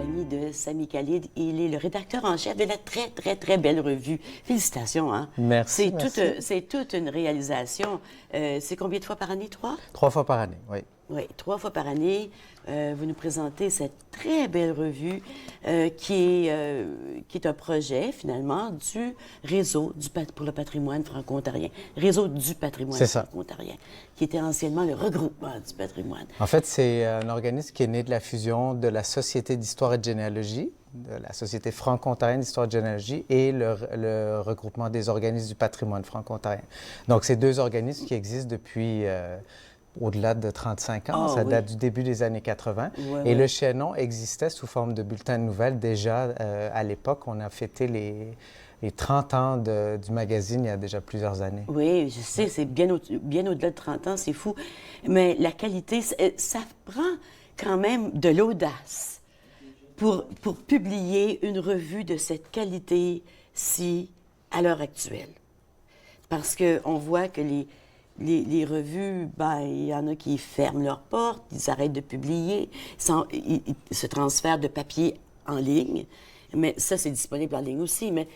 compagnie de Sami Khalid. Il est le rédacteur en chef de la très, très, très belle revue. Félicitations, hein? Merci, merci. C'est toute une réalisation. C'est combien de fois par année? Trois? 3 fois par année, oui. Oui, 3 fois par année. Vous nous présentez cette très belle revue qui est un projet, finalement, du réseau pour le patrimoine franco-ontarien. Réseau du patrimoine C'est ça. franco-ontarien, qui était anciennement le regroupement du patrimoine. En fait, c'est un organisme qui est né de la fusion de la Société d'histoire et de généalogie, de la Société franco-ontarienne d'histoire et de généalogie et le regroupement des organismes du patrimoine franco-ontarien. Donc, c'est deux organismes qui existent depuis au-delà de 35 ans. Ça date du début des années 80. Et le chaînon existait sous forme de bulletin de nouvelles déjà à l'époque. On a fêté les 30 ans du magazine il y a déjà plusieurs années. Oui, je sais, c'est bien au-delà de 30 ans, c'est fou. Mais la qualité, ça prend quand même de l'audace pour publier une revue de cette qualité-ci à l'heure actuelle. Parce qu'on voit que les revues, ben, il y en a qui ferment leurs portes, ils arrêtent de publier, ils se transfèrent de papier en ligne. Mais ça, c'est disponible en ligne aussi. Mais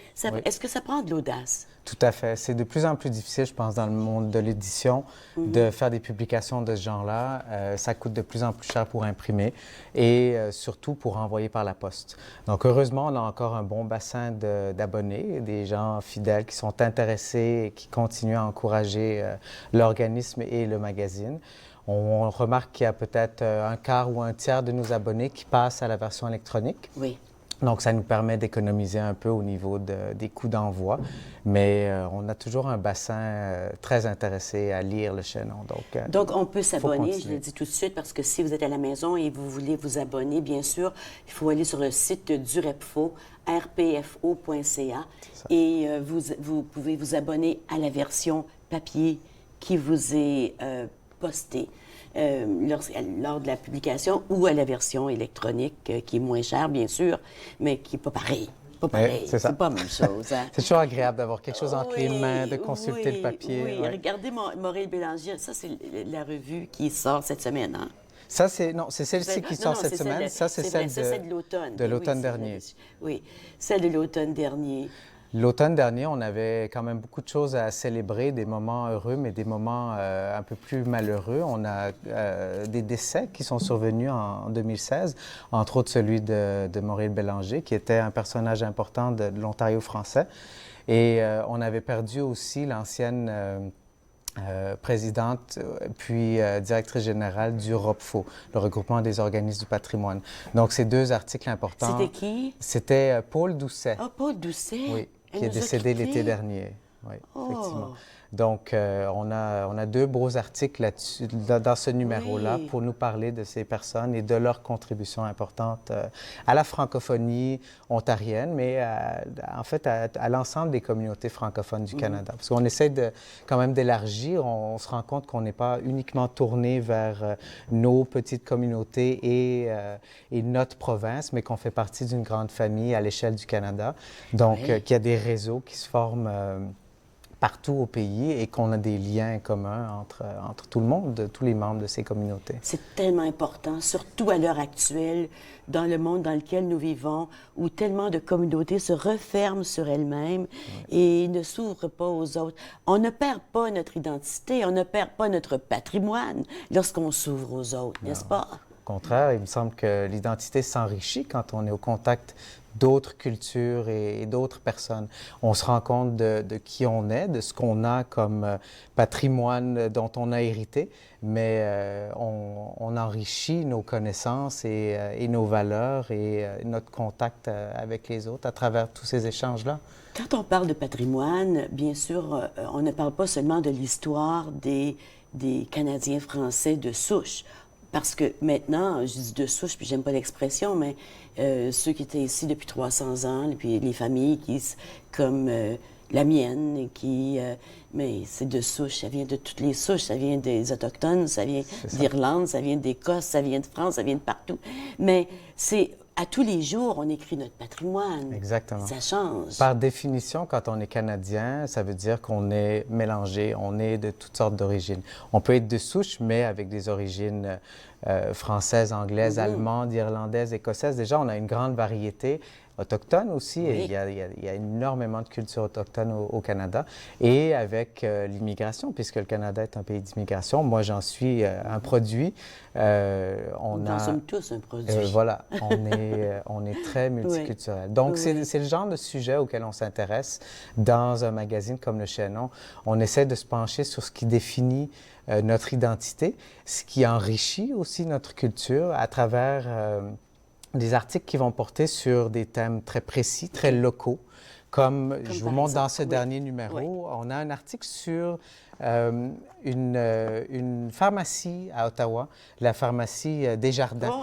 est-ce que ça prend de l'audace? Tout à fait. C'est de plus en plus difficile, je pense, dans le monde de l'édition, de faire des publications de ce genre-là. Ça coûte de plus en plus cher pour imprimer et surtout pour envoyer par la poste. Donc, heureusement, on a encore un bon bassin d'abonnés, des gens fidèles qui sont intéressés et qui continuent à encourager l'organisme et le magazine. On remarque qu'il y a peut-être un quart ou un tiers de nos abonnés qui passent à la version électronique. Oui. Donc, ça nous permet d'économiser un peu au niveau des coûts d'envoi, mais on a toujours un bassin très intéressé à lire le chaînon. Donc on peut s'abonner, je le dis tout de suite, parce que si vous êtes à la maison et vous voulez vous abonner, bien sûr, il faut aller sur le site du REPFO, rpfo.ca, et vous pouvez vous abonner à la version papier qui vous est postée. Lors de la publication ou à la version électronique qui est moins chère, bien sûr, mais qui n'est pas pareil. Pas pareil, c'est pas la même chose. Hein? C'est toujours agréable d'avoir quelque chose entre les mains, de consulter le papier. Oui, regardez Maurice Bélanger, ça c'est la revue qui sort cette semaine. Hein? Ça, c'est celle-ci qui sort cette semaine. Ça, c'est celle de l'automne. De l'automne dernier. Oui, celle de l'automne dernier. L'automne dernier, on avait quand même beaucoup de choses à célébrer, des moments heureux, mais des moments un peu plus malheureux. On a des décès qui sont survenus en 2016, entre autres celui de Maurice Bélanger, qui était un personnage important de l'Ontario français. Et on avait perdu aussi l'ancienne présidente, puis directrice générale du ROPFO, le regroupement des organismes du patrimoine. Donc, ces deux articles importants. C'était qui? C'était Paul Doucet. Ah, Paul Doucet? Oui, qui est décédé l'été dernier. Oui, effectivement. Donc, on a deux beaux articles là-dessus, dans ce numéro-là pour nous parler de ces personnes et de leur contribution importante à la francophonie ontarienne, mais en fait à l'ensemble des communautés francophones du Canada. Parce qu'on essaie quand même d'élargir, on se rend compte qu'on n'est pas uniquement tourné vers nos petites communautés et notre province, mais qu'on fait partie d'une grande famille à l'échelle du Canada. Donc, qu'il y a des réseaux qui se forment partout au pays et qu'on a des liens communs entre tout le monde, tous les membres de ces communautés. C'est tellement important, surtout à l'heure actuelle, dans le monde dans lequel nous vivons, où tellement de communautés se referment sur elles-mêmes et ne s'ouvrent pas aux autres. On ne perd pas notre identité, on ne perd pas notre patrimoine lorsqu'on s'ouvre aux autres, n'est-ce pas? Au contraire, il me semble que l'identité s'enrichit quand on est au contact d'autres cultures et d'autres personnes. On se rend compte de qui on est, de ce qu'on a comme patrimoine dont on a hérité, mais on enrichit nos connaissances et nos valeurs et notre contact avec les autres à travers tous ces échanges-là. Quand on parle de patrimoine, bien sûr, on ne parle pas seulement de l'histoire des Canadiens français de souche. Parce que maintenant, je dis de souche, puis j'aime pas l'expression, mais ceux qui étaient ici depuis 300 ans, puis les familles comme la mienne, mais c'est de souche, ça vient de toutes les souches, ça vient des Autochtones, ça vient d'Irlande, ça vient d'Écosse, ça vient de France, ça vient de partout. Mais c'est à tous les jours, on écrit notre patrimoine. Exactement. Ça change. Par définition, quand on est Canadien, ça veut dire qu'on est mélangé, on est de toutes sortes d'origines. On peut être de souche, mais avec des origines françaises, anglaises, allemandes, irlandaises, écossaises. Déjà, on a une grande variété. Autochtone aussi, Oui. il y a énormément de culture autochtone au Canada. Et avec l'immigration, puisque le Canada est un pays d'immigration, moi j'en suis un produit. Nous en sommes tous un produit. Voilà, on est très multiculturel. Donc c'est le genre de sujet auquel on s'intéresse dans un magazine comme Le Chaînon. On essaie de se pencher sur ce qui définit notre identité, ce qui enrichit aussi notre culture à travers des articles qui vont porter sur des thèmes très précis, très locaux, comme je vous montre dans ce dernier numéro. On a un article sur une pharmacie à Ottawa, la pharmacie Desjardins,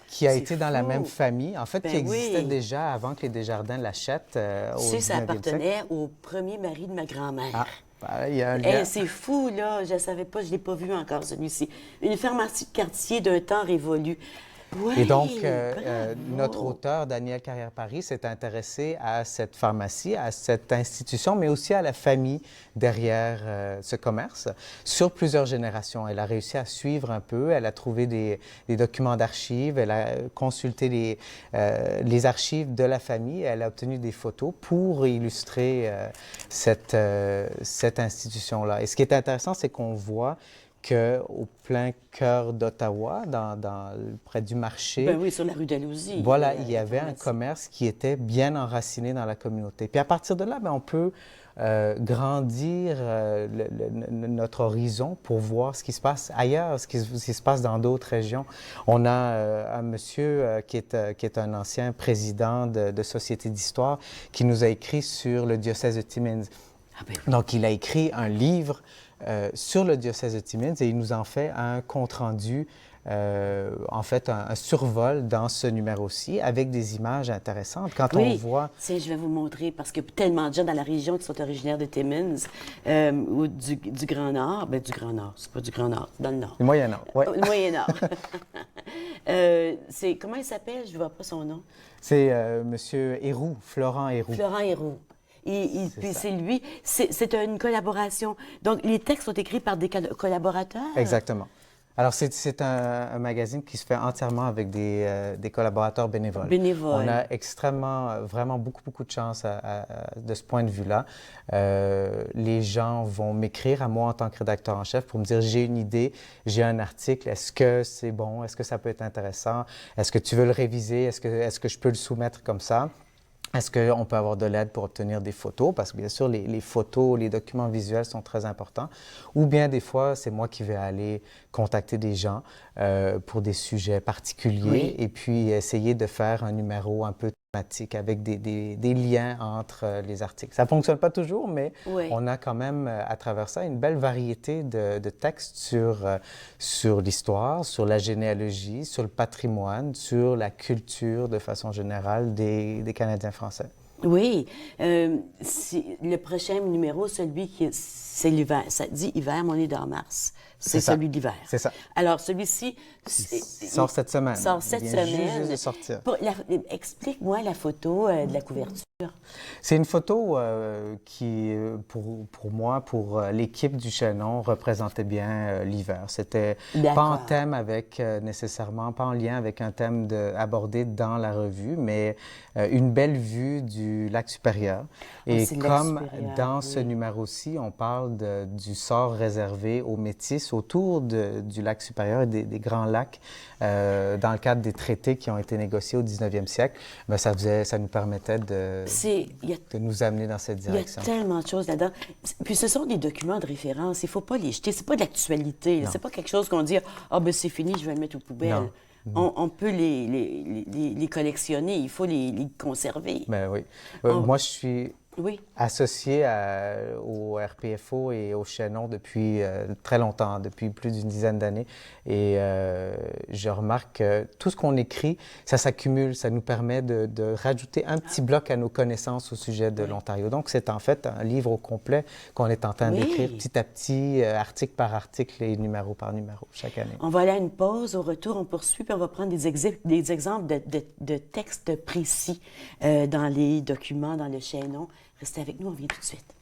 qui a été dans la même famille, en fait, qui existait déjà avant que les Desjardins l'achètent au 19e siècle. Ça appartenait au premier mari de ma grand-mère. Ah. Il y a un lien. C'est fou, là. Je ne savais pas, je ne l'ai pas vu encore, celui-ci. Une pharmacie de quartier d'un temps révolu. Ouais, et donc, notre auteur, Daniel Carrière-Paris, s'est intéressé à cette pharmacie, à cette institution, mais aussi à la famille derrière ce commerce, sur plusieurs générations. Elle a réussi à suivre un peu, elle a trouvé des documents d'archives, elle a consulté les archives de la famille, elle a obtenu des photos pour illustrer cette institution-là. Et ce qui est intéressant, c'est qu'on voit qu'au plein cœur d'Ottawa, près du marché... Ben oui, sur la rue Dalhousie. Voilà, il y avait un commerce qui était bien enraciné dans la communauté. Puis à partir de là, bien, on peut grandir notre horizon pour voir ce qui se passe ailleurs, ce qui se passe dans d'autres régions. On a un monsieur qui est un ancien président de Société d'histoire qui nous a écrit sur le diocèse de Timmins. Ah ben oui. Donc, il a écrit un livre sur le diocèse de Timmins et il nous en fait un compte-rendu, en fait un survol dans ce numéro-ci avec des images intéressantes. Quand on voit... Tiens, je vais vous montrer parce qu'il y a tellement de gens dans la région qui sont originaires de Timmins ou du Grand Nord. Bien, du Grand Nord, c'est pas du Grand Nord, dans le Nord. Le Moyen-Nord, oui. Le Moyen-Nord. Comment il s'appelle? Je ne vois pas son nom. C'est Monsieur Héroux, Florent Héroux. Florent Héroux. Puis c'est lui. C'est une collaboration. Donc, les textes sont écrits par des collaborateurs? Exactement. Alors, c'est un magazine qui se fait entièrement avec des collaborateurs bénévoles. On a vraiment beaucoup de chance de ce point de vue-là. Les gens vont m'écrire à moi en tant que rédacteur en chef pour me dire « j'ai une idée, j'ai un article, est-ce que c'est bon, est-ce que ça peut être intéressant, est-ce que tu veux le réviser, est-ce que je peux le soumettre comme ça ?» Est-ce qu'on peut avoir de l'aide pour obtenir des photos? Parce que bien sûr, les photos, les documents visuels sont très importants. Ou bien des fois, c'est moi qui vais aller contacter des gens pour des sujets particuliers et puis essayer de faire un numéro un peu thématique avec des liens entre les articles. Ça ne fonctionne pas toujours, mais on a quand même à travers ça une belle variété de textes sur l'histoire, sur la généalogie, sur le patrimoine, sur la culture de façon générale des Canadiens français. Oui. Le prochain numéro, c'est l'hiver. Ça dit hiver, mais on est dans mars. C'est celui d'hiver. C'est ça. Alors, celui-ci... sort cette semaine. Sort cette semaine. Juste de sortir. Explique-moi la photo de la couverture. C'est une photo qui, pour moi, pour l'équipe du Chaînon, représentait bien l'hiver. C'était pas en thème avec, nécessairement, pas en lien avec un thème abordé dans la revue, mais une belle vue du lac supérieur. Et comme dans ce numéro-ci, on parle du sort réservé aux Métis autour du lac supérieur et des grands lacs dans le cadre des traités qui ont été négociés au 19e siècle, bien, ça nous permettait de nous amener dans cette direction. Il y a tellement de choses là-dedans. Puis ce sont des documents de référence. Il ne faut pas les jeter. C'est pas de l'actualité. C'est pas quelque chose qu'on dit « Ah, ben c'est fini, je vais le mettre aux poubelles ». On peut les collectionner. Il faut les conserver. Ben oui. Moi, je suis... associé au RPFO et au Chaînon depuis très longtemps, depuis plus d'une dizaine d'années. Et je remarque que tout ce qu'on écrit, ça s'accumule, ça nous permet de rajouter un petit bloc à nos connaissances au sujet de l'Ontario. Donc, c'est en fait un livre au complet qu'on est en train d'écrire petit à petit, article par article et numéro par numéro, chaque année. On va aller à une pause. Au retour, on poursuit, puis on va prendre des exemples de textes précis dans les documents, dans le Chaînon. Restez avec nous, on vient tout de suite.